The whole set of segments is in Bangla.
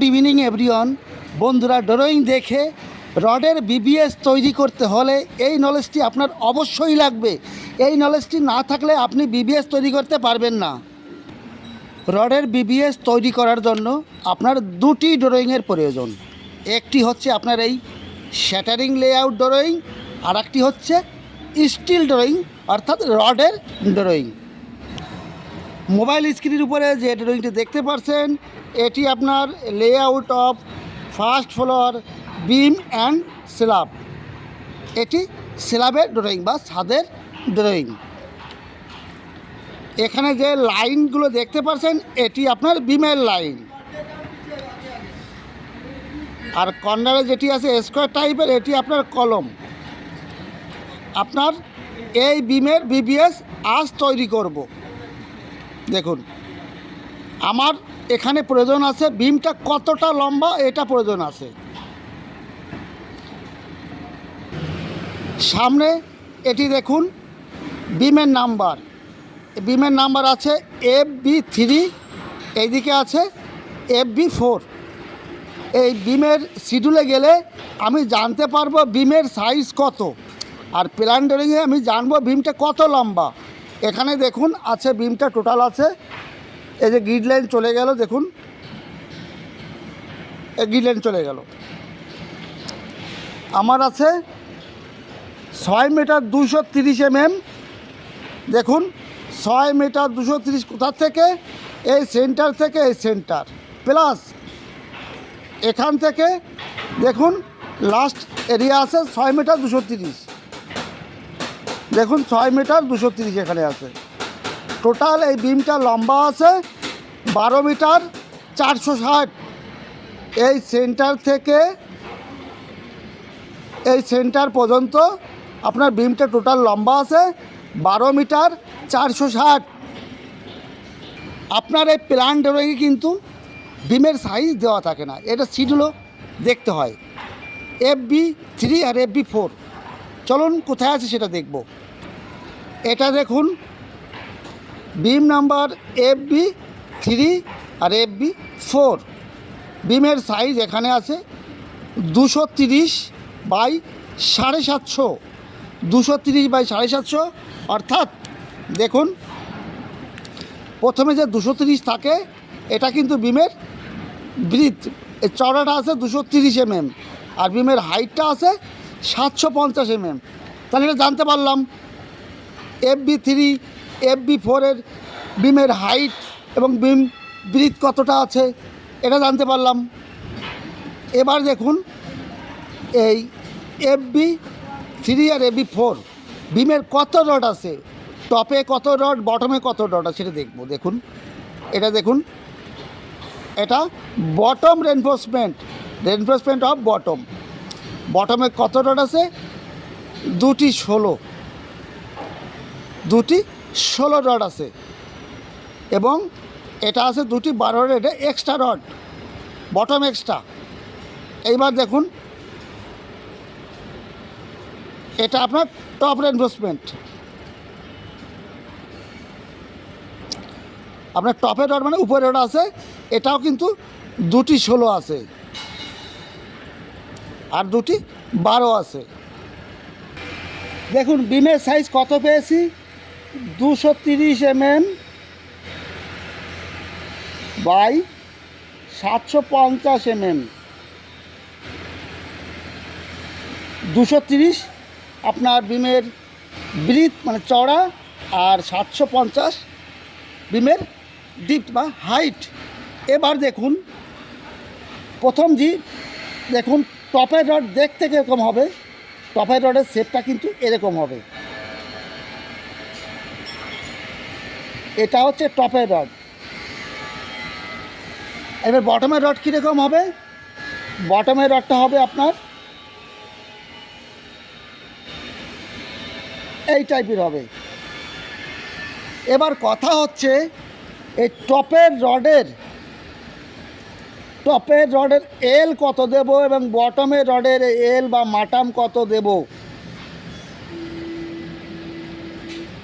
Good evening everyone. বন্ধুরা, ড্রয়িং দেখে রডের বিবিএস তৈরি করতে হলে এই নলেজটি আপনার অবশ্যই লাগবে। এই নলেজটি না থাকলে আপনি বিবিএস তৈরি করতে পারবেন না। রডের বিবিএস তৈরি করার জন্য আপনার দুটি ড্রয়িংয়ের প্রয়োজন। একটি হচ্ছে আপনার এই শ্যাটারিং লেআউট ড্রয়িং, আর একটি হচ্ছে স্টিল ড্রয়িং অর্থাৎ রডের ড্রয়িং। মোবাইল স্ক্রিনের উপরে যে ড্রয়িংটি দেখতে পাচ্ছেন এটি আপনার layout of first floor beam and slab. এটি স্ল্যাবের ড্রয়িং বা ছাদের ড্রয়িং। এখানে যে লাইনগুলো দেখতে পাচ্ছেন এটি আপনার বিমের লাইন, আর কর্নারে যেটি আছে স্কোয়ার টাইপের এটি আপনার কলম। আপনার এই বিমের বিবিএস আজ তৈরি করব। দেখুন, আমার এখানে প্রয়োজন আছে বিমটা কতটা লম্বা এটা প্রয়োজন আছে। সামনে এটি দেখুন বিমের নাম্বার, বিমের নাম্বার আছে FB3, এইদিকে আছে FB4। এই বিমের শিডিউলে গেলে আমি জানতে পারবো বিমের সাইজ কত, আর প্ল্যান ড্রয়িংয়ে আমি জানবো বিমটা কত লম্বা। এখানে দেখুন আছে বিমটা টোটাল আছে, এই যে গ্রিড লাইন চলে গেল, দেখুন এই গ্রিড লাইন চলে গেল। আমার আছে 6 মিটার 230 mm। দেখুন 6 মিটার 230 কোথার থেকে, এই সেন্টার থেকে এই সেন্টার প্লাস এখান থেকে দেখুন লাস্ট এরিয়া আছে 6 মিটার 230। দেখুন 6 মিটার 230 এখানে আছে। টোটাল এই বিমটা লম্বা আছে 12 মিটার 460। এই সেন্টার থেকে এই সেন্টার পর্যন্ত আপনার বিমটা টোটাল লম্বা আছে 12 মিটার 460। আপনার এই প্ল্যান ড্রয়িংয়ে কিন্তু বিমের সাইজ দেওয়া থাকে না, এটা শিডিউলও দেখতে হয়। FB3 আর FB4, চলুন কোথায় আছে সেটা দেখব। এটা দেখুন বিম নাম্বার FB3 আর FB4। বিমের সাইজ এখানে আছে 230 বাই 750। 230 বাই 750 অর্থাৎ দেখুন প্রথমে যে 230 থাকে এটা কিন্তু বিমের ব্রিথ, চওড়াটা আছে 230 mm, আর বিমের হাইটটা আছে 750 mm। তাহলে এটা জানতে পারলাম FB3 FB4 বিমের হাইট এবং বিম ব্রিথ কতটা আছে এটা জানতে পারলাম। এবার দেখুন এই FB3 আর FB4 বিমের কত রড আছে, টপে কত রড বটমে কত রড আছে সেটা দেখব। দেখুন এটা দেখুন, এটা বটম রেনফোর্সমেন্ট অফ বটম। বটমে কত রড আছে, দুটি 16 রড আছে, এবং এটা আছে দুটি 12 রড, এটা এক্সট্রা রড, বটম এক্সট্রা। এইবার দেখুন এটা আপনার টপ রেনফোর্সমেন্ট। আপনার টপের রড মানে উপরে রড আছে, এটাও কিন্তু দুটি 16 আছে আর দুটি 12 আছে। দেখুন বিমের সাইজ কত পেয়েছি, 230 mm বাই 750 mm। 230 আপনার বিমের ব্রিথ মানে চওড়া, আর 750 বিমের ডিপ বা হাইট। এবার দেখুন প্রথম দেখুন টপের রড দেখতে কীরকম হবে, টপের রডের শেপটা কিন্তু এরকম হবে। এটা হচ্ছে টপের রড। এবার বটমের রড কীরকম হবে, বটমের রডটা হবে আপনার এই টাইপের হবে। এবার কথা হচ্ছে এই টপের রডের এল কত দেব এবং বটমের রডের এল বা মাটাম কত দেব,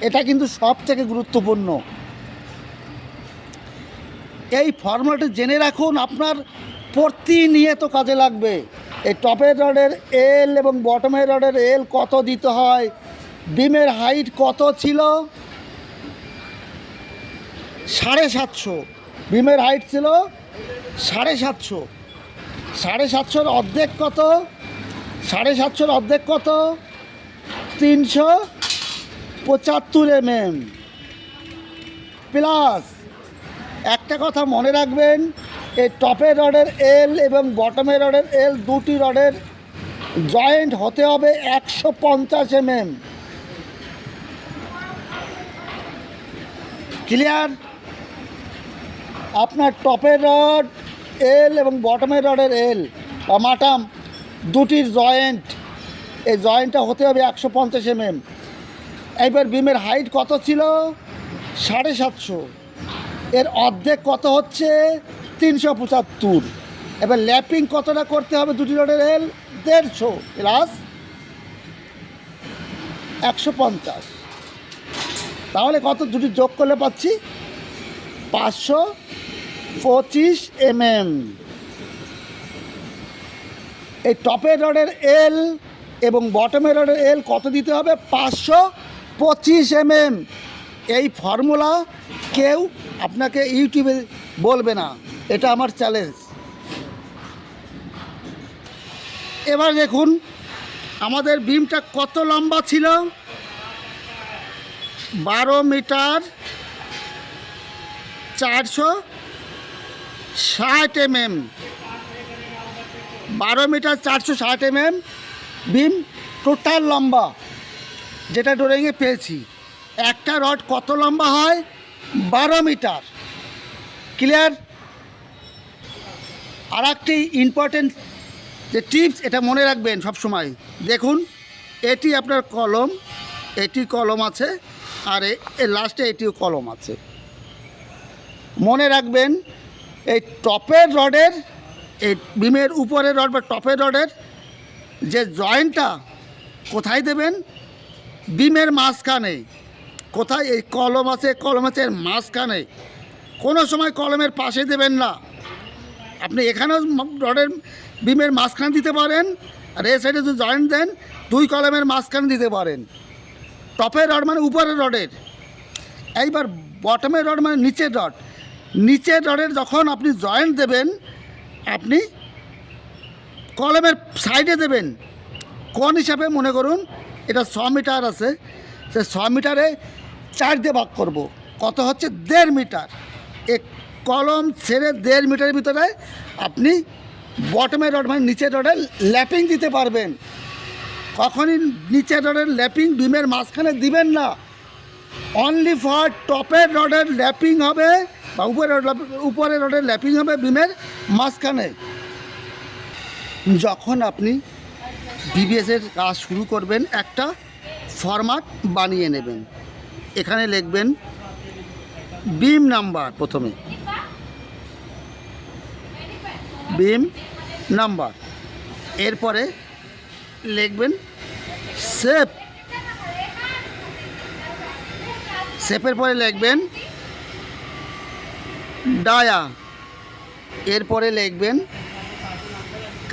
এটা কিন্তু সব থেকে গুরুত্বপূর্ণ। এই ফর্মুলাটি জেনে রাখুন, আপনার প্রতিনিয়ত কাজে লাগবে। এই টপের রডের এল এবং বটমের রডের এল কত দিতে হয়, বিমের হাইট কত ছিল 750, বিমের হাইট ছিল 750, 750 অর্ধেক কত, 750 অর্ধেক কত 375 mm প্লাস। একটা কথা মনে রাখবেন, এই টপের রডের এল এবং বটমের রডের এল দুটি রডের জয়েন্ট হতে হবে 150 mm। ক্লিয়ার? আপনার টপের রড এল এবং বটমের রডের এল বা মাটাম দুটির জয়েন্ট, এই জয়েন্টটা হতে হবে 150 mm। এইবার বিমের হাইট কত ছিল 750, এর অর্ধেক কত হচ্ছে 375। এবার ল্যাপিং কতটা করতে হবে দুটি রডের এল 150 প্লাস 150, তাহলে কত দুটি যোগ করলে পাচ্ছি 525 mm। এই টপের রডের এল এবং বটমের রডের এল কত দিতে হবে 525 mm। এই ফর্মুলা কেউ আপনাকে ইউটিউবে বলবে না, এটা আমার চ্যালেঞ্জ। এবার দেখুন আমাদের বিমটা কত লম্বা ছিল, 12 মিটার 460 mm, 12 মিটার 460 mm বিম টোটাল লম্বা যেটা ড্রয়িংয়ে পেয়েছি। একটা রড কত লম্বা হয় 12 মিটার। ক্লিয়ার? আর একটি ইম্পর্টেন্ট যে টিপস, এটা মনে রাখবেন সব সময়। দেখুন এটি আপনার কলম, এটি কলম আছে, আর এর লাস্টে এটিও কলম আছে। মনে রাখবেন এই টপের রডের, এই বিমের উপরের রড বা টপের রডের যে জয়েন্টটা কোথায় দেবেন, বিমের মাঝখানে। কোথায়? এই কলম আছে, কলম আছে এর মাঝখানে। কোনো সময় কলমের পাশে দেবেন না। আপনি এখানেও রডের বিমের মাঝখানে দিতে পারেন, আর এই সাইডে যদি জয়েন্ট দেন দুই কলমের মাঝখানে দিতে পারেন। টপের রড মানে উপরের রডের। এইবার বটমের রড মানে নিচের রড। নিচের রডের যখন আপনি জয়েন্ট দেবেন, আপনি কলমের সাইডে দেবেন। কোন হিসাবে? মনে করুন এটা 6 মিটার আছে, সে 6 মিটারে 4 দিয়ে ভাগ করব, কত হচ্ছে 1.5 মিটার। এক কলম ছেড়ে 1.5 মিটারের ভিতরে আপনি বটমের রড মানে নিচের রডের ল্যাপিং দিতে পারবেন। কখনই নিচের রডের ল্যাপিং বিমের মাঝখানে দিবেন না। অনলি ফর টপের রডের ল্যাপিং হবে বা উপরের রডের ল্যাপিং হবে বিমের মাঝখানে। যখন আপনি বিবিএসের কাজ শুরু করবেন, একটা ফরম্যাট বানিয়ে নেবেন। এখানে লিখবেন বিম নাম্বার, প্রথমে বিম নাম্বার, এরপরে লিখবেন শেপ, শেপের পরে লিখবেন ডায়া, এরপরে লিখবেন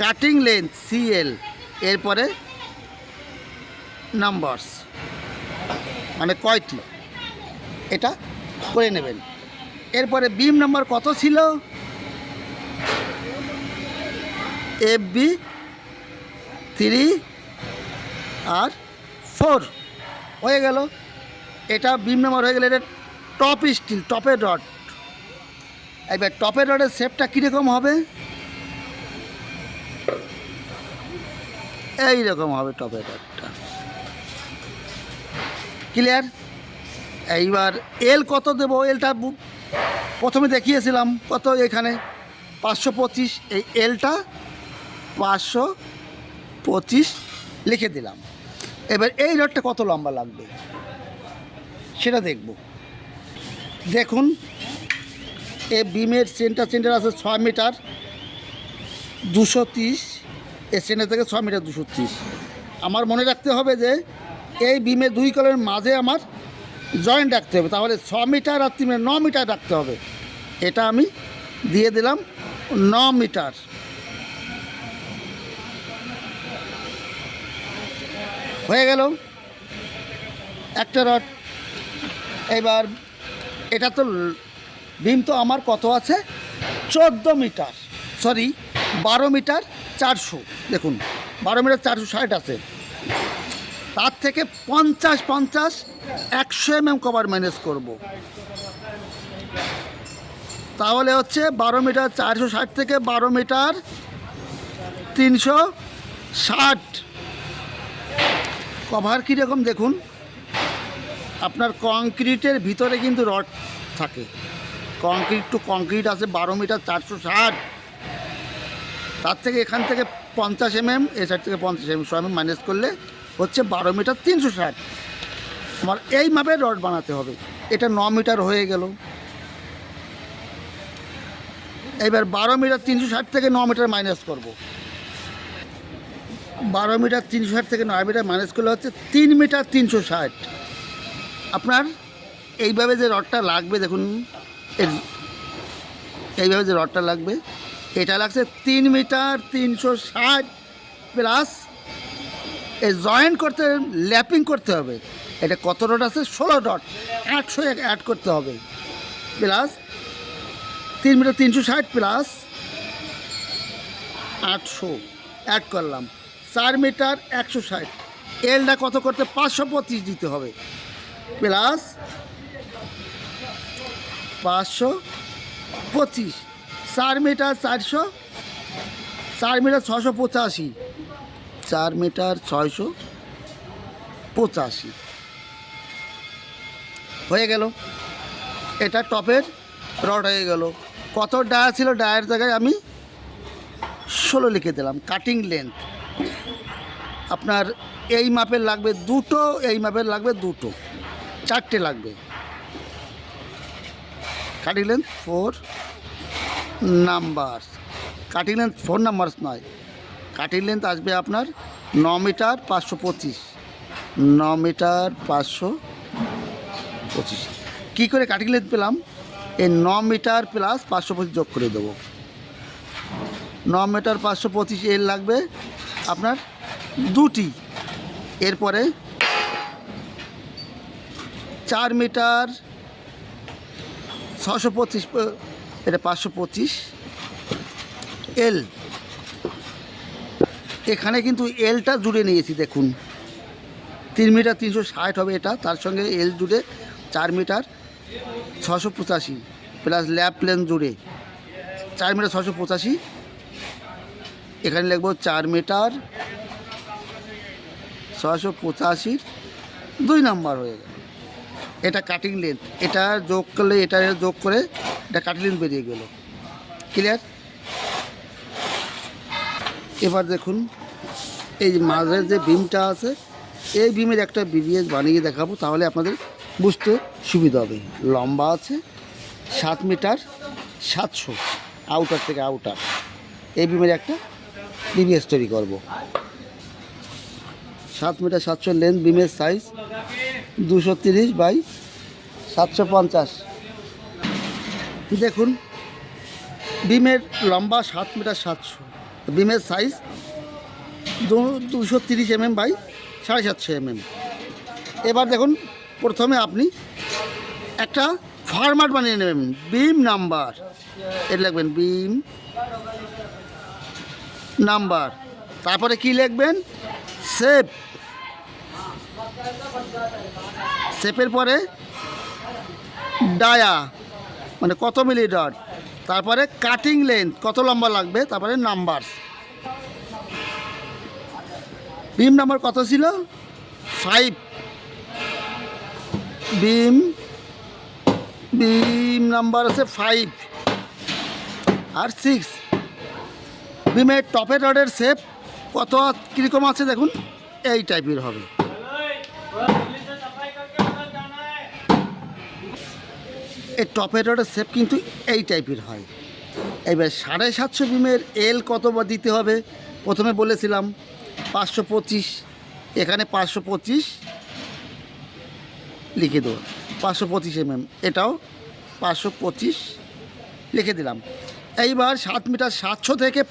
কাটিং লেন্থ সিএল, এরপরে নাম্বারস মানে কয়টি, এটা করে নেবেন। এরপরে বিম নাম্বার কত ছিল, FB 3 আর 4 হয়ে গেল। এটা বিম নাম্বার হয়ে গেলে এটা টপ স্টিল, টপের রড। এবার টপের রডের শেপটা কীরকম হবে, এই রকম হবে টপের রডটা। ক্লিয়ার? এইবার এল কত দেবো, এলটা প্রথমে দেখিয়েছিলাম কত, এখানে 525, এই এলটা 525 লিখে দিলাম। এবার এই রডটা কত লম্বা লাগবে সেটা দেখব। দেখুন এ বিমের সেন্টার আছে 6 মিটার 230, এ সেন্টার থেকে 6 মিটার 230। আমার মনে রাখতে হবে যে এই বিমের দুই কলের মাঝে আমার জয়েন্ট রাখতে হবে, তাহলে 6 মিটার আর 3 মিটার 9 মিটার রাখতে হবে। এটা আমি দিয়ে দিলাম 9 মিটার। হয়ে গেল একটা রড। এবার এটা তো বিম তো আমার কত আছে, 14 মিটার, সরি 12 মিটার 400। দেখুন 12 মিটার 460 আছে, তার থেকে 50 100 mm কভার মাইনাস করব, তাহলে হচ্ছে 12 মিটার 460 থেকে 12 মিটার 360 কভার কীরকম দেখুন। আপনার কংক্রিটের ভিতরে কিন্তু রড থাকে, কংক্রিট টু কংক্রিট আছে 12 মিটার 460, তার থেকে এখান থেকে 50 mm, এ সাইড থেকে 50 mm 100 mm মাইনাস করলে হচ্ছে 12 মিটার 360। আমার এই মাপের রড বানাতে হবে। এটা 9 মিটার হয়ে গেল। এবার 12 মিটার 360 থেকে 9 মিটার মাইনাস করব। 12 মিটার 360 থেকে 9 মিটার মাইনাস করলে হচ্ছে 3 মিটার 360। আপনার এইভাবে যে রডটা লাগবে দেখুন, এইভাবে যে রডটা লাগবে, এটা লাগছে 3 মিটার 360 প্লাস এই জয়েন্ট করতে ল্যাপিং করতে হবে। এটা কত রড আছে, 16 রড, 800 অ্যাড করতে হবে, প্লাস 3 মিটার 360 প্লাস 800 অ্যাড করলাম, 4 মিটার 160। এলটা কত করতে 525 দিতে হবে, প্লাস 525, 4 মিটার 400, 4 মিটার 685, 4 মিটার 685 হয়ে গেল। এটা টপের রড হয়ে গেল। কত ডায়া ছিল, ডায়ের জায়গায় আমি 16 লিখে দিলাম। কাটিং লেন্থ আপনার এই মাপের লাগবে দুটো, এই মাপের লাগবে দুটো, 4টে লাগবে। Cutting length 4 number, cutting length 4 number নয়, কাটিং লেন্থ আসবে আপনার 9 মিটার 525, 9 মিটার 525। কী করে কাটিং লেন্থ পেলাম, এই 9 মিটার প্লাস 525 যোগ করে দেবো। 9 মিটার 525 এর লাগবে আপনার দুটি। এরপরে 4 মিটার 625, এটা 525 এল, এখানে কিন্তু এলটা জুড়ে নিয়েছি দেখুন। 3 মিটার 360 হবে এটা, তার সঙ্গে এল জুড়ে 4 মিটার 685 প্লাস ল্যাপ লেন্থ জুড়ে 4 মিটার 685। এখানে লিখব 4 মিটার 685 2 নাম্বার হয়ে গেল। এটা কাটিং লেন্থ, এটা যোগ করলে এটা যোগ করে এটা কাটিং লেন্থ বেরিয়ে গেল। ক্লিয়ার? এবার দেখুন এই মাঝের যে বিমটা আছে, এই বিমের একটা বিবিএস বানিয়ে দেখাবো, তাহলে আপনাদের বুঝতে সুবিধা হবে। লম্বা আছে 7 মিটার 700 আউটার থেকে আউটার, এই বিমের একটা বিবিএস তৈরি করব। 7 মিটার 700 লেন্থ, বিমের সাইজ 230 বাই 750। দেখুন বিমের লম্বা 7 মিটার 700, বিমের সাইজ 230 mm বাই 750 mm। এবার দেখুন প্রথমে আপনি একটা ফরম্যাট বানিয়ে নেবেন, বিম নাম্বার, এটা লিখবেন বিম নাম্বার, তারপরে কি লিখবেন, শেপ, শেপের পরে ডায়া মানে কত মিলি রড, তারপরে কাটিং লেন্থ কত লম্বা লাগবে, তারপরে নাম্বার। বিম নাম্বার কত ছিল, 5, বিম নাম্বার আছে 5 আর 6। বিমের টপের রডের শেপ কত কীরকম আছে দেখুন, এই টাইপের হবে। এই টপের রডের শেপ কিন্তু এই টাইপের হয়। এবার 750 বিমের এল কত দিতে হবে, প্রথমে বলেছিলাম 525, এখানে 525 লিখে দেবো, 525 mm, এটাও 525 লিখে দিলাম। এইবার 7 মিটার 700 থেকে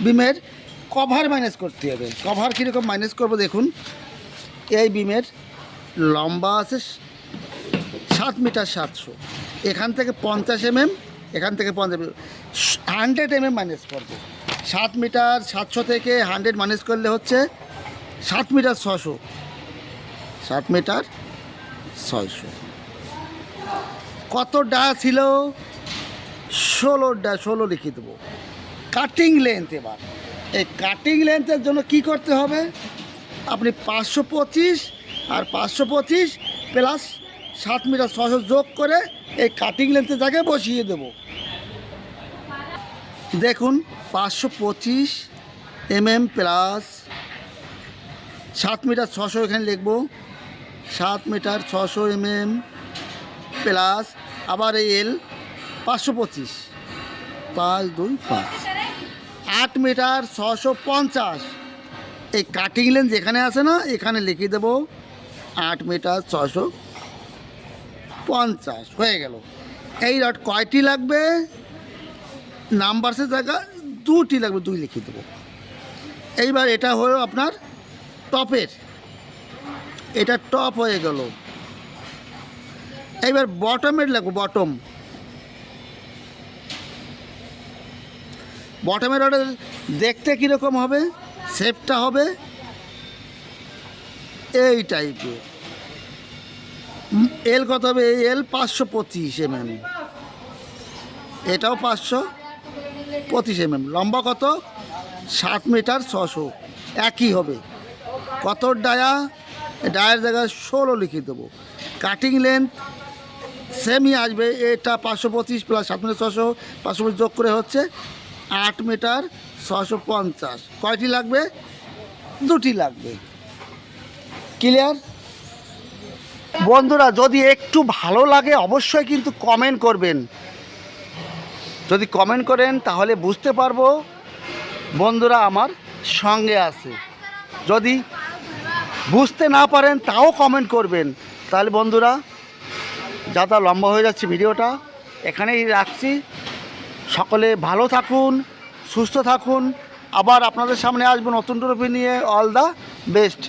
বিমের কভার মাইনাস করতে হবে। কভার কীরকম মাইনাস করবো দেখুন, এই বিমের লম্বা আছে 7 মিটার 700, এখান থেকে 50 mm, এখান থেকে 100 mm মাইনাস করবো। 7 মিটার 700 থেকে 100 মাইনাস করলে হচ্ছে 7 মিটার 600, 7 মিটার 600। কত ডা ছিল? 16 লিখে দেবো। কাটিং লেন্থ, এবার এই কাটিং লেন্থের জন্য কি করতে হবে, আপনি 525 আর 525 প্লাস 7 মিটার 600 যোগ করে এই কাটিং লেন্থের জায়গায় বসিয়ে দেব। দেখুন 525 mm প্লাস 7 মিটার 600 এখানে লিখব, 7 মিটার 600 mm প্লাস আবার এই এল 525, 5 2 5, 8 মিটার 650। এই কাটিং লেন্থ যেখানে আছে না, এখানে লিখে দেব 8 মিটার 650 হয়ে গেল। এই রড কয়টি লাগবে? নাম্বারসের জায়গা 2টি লাগবে, 2 লিখে দেবো। এইবার এটা হলো আপনার টপের, এটা টপ হয়ে গেল। এইবার বটমের লাগবে, বটমের রডের দেখতে কীরকম হবে, শেপটা হবে এই টাইপের। এল কত হবে? এল 525 mm, এটাও 525 mm। লম্বা কত? 7 মিটার 600, একই হবে। কত ডায়া? ডায়ের জায়গায় 16 লিখে দেবো। কাটিং লেন্থ সেমই আসবে, এটা 525 প্লাস 7 মিটার 600, 525 যোগ করে হচ্ছে 8 মিটার 650। কয়টি লাগবে? 2টি লাগবে। ক্লিয়ার? বন্ধুরা যদি একটু ভালো লাগে অবশ্যই কিন্তু কমেন্ট করবেন। যদি কমেন্ট করেন তাহলে বুঝতে পারবো বন্ধুরা আমার সঙ্গে আছে। যদি বুঝতে না পারেন তাও কমেন্ট করবেন। তাহলে বন্ধুরা যা লম্বা হয়ে যাচ্ছে ভিডিওটা, এখানেই রাখছি। সকলে ভালো থাকুন, সুস্থ থাকুন। আবার আপনাদের সামনে আসবো নতুন টপিক নিয়ে। All the best.